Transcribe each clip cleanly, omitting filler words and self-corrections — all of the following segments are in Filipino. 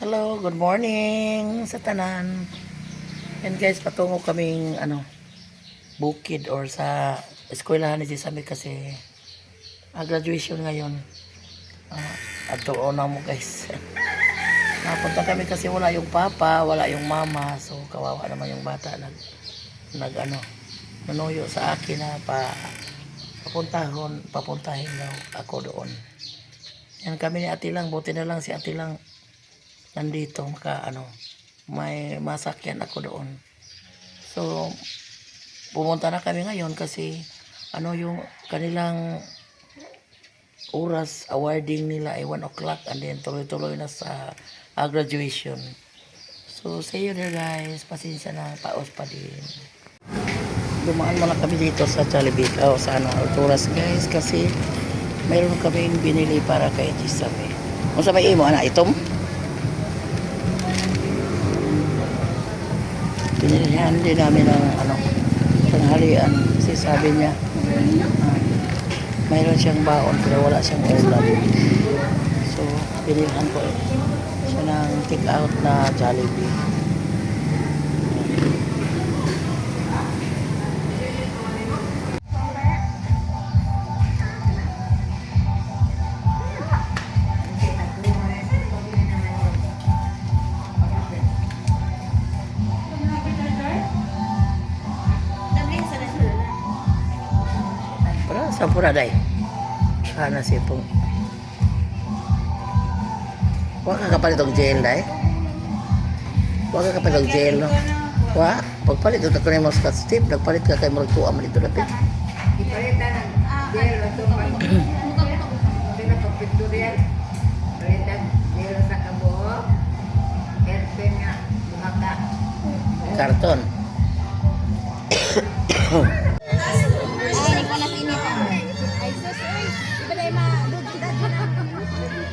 Hello, good morning sa tanan. And guys, patungo kaming bukid or sa eskwelahan ni Sami kasi graduation ngayon. Ato na mo guys. Napunta kami kasi wala yung papa, wala yung mama. So kawawa naman yung bata nanuyo sa akin na papuntahin daw ako doon. Yan kami ni Ate Lang, buti na lang si Ate Lang nandito may masakyan ako doon. So pumunta na kami ngayon kasi yung kanilang oras awarding nila ay 1 o'clock and then tuloy-tuloy na sa graduation. So see you there guys, pasensya na, paos pa din. Dumaan muna kami dito sa Jollibee sa oras guys kasi mayroon kaming binili para kay Sami. Kung sa may imo itom binilihan din namin ng tanghalian kasi sabi niya mayroon siyang baon pero wala siyang ulam, so binilihan ko siya ng take out na Jollibee. Sa pura day. Sana sipong. Huwag ka kapalit og jail day. Huwag ka kapalit og jail no. Wa, pagpalit ito ko na yung Scott Steve, nagpalit ka kay Mark Tuam dito dapit. Ipalitan ng jail ito man. Sila pagpictorial. Palitan jail sa kabuok. Airpen nga, buhaka. Karton.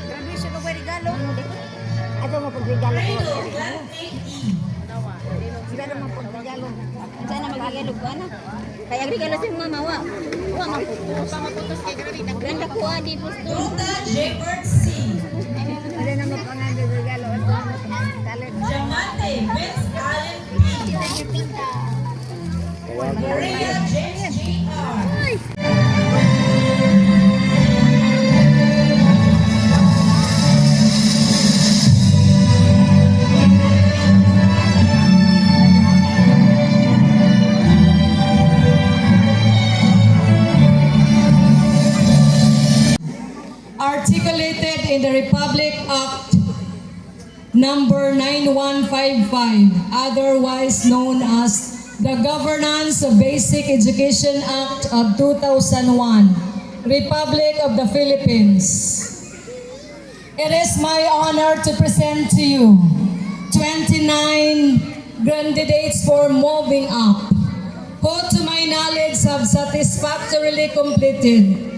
Graduation ko regalo. Ato mo pagregalo ko. Sila naman pagregalo. Sana magregalo ko Kaya regalo sa mga mawa. Wa man pamaputos kay grabe nagranda ko di pusto. Sila naman pangalan regalo ato talent. Jamante, Vince Allen Pinta. Maria James Jr. Articulated in the Republic Act number 9155, otherwise known as the Governance of Basic Education Act of 2001, Republic of the Philippines. It is my honor to present to you 29 candidates for moving up, who to my knowledge have satisfactorily completed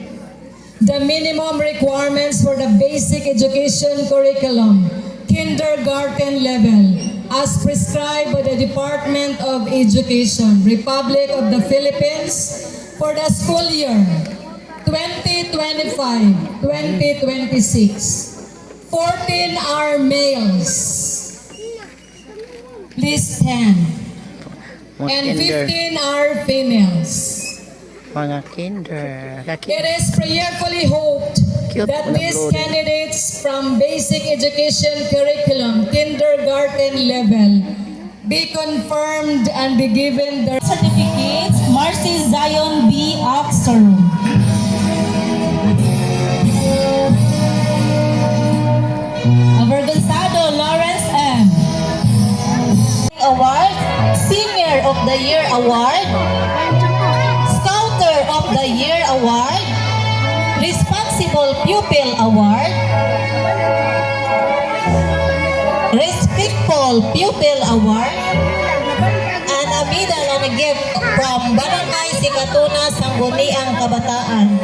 the minimum requirements for the basic education curriculum, kindergarten level, as prescribed by the Department of Education, Republic of the Philippines, for the school year 2025-2026. 14 are males. Please stand. And 15 are females. Mga kinder. It is prayerfully hoped that these candidates from basic education curriculum, kindergarten level, be confirmed and be given their certificates. Marcy Zion B. Oxer. Avergonzado Lawrence M. Award, Senior of the Year Award, Scouter of the Year Award, Responsible Pupil Award, Respectful Pupil Award, and a medal and a gift from Barangay Sikatuna, Sangguniang Kabataan.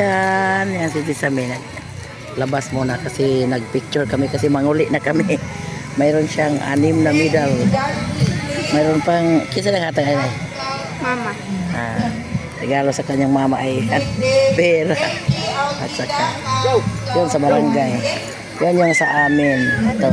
Yan, yan si Tisami. Labas muna kasi nagpicture kami kasi manguli na kami. Mayroon siyang 6 na medal. Mayroon pang, kisa lang hatang ay Mama. regalo sa kanyang mama ay pera. At saka, yun sa barangay. Yan yung sa amin. Ito.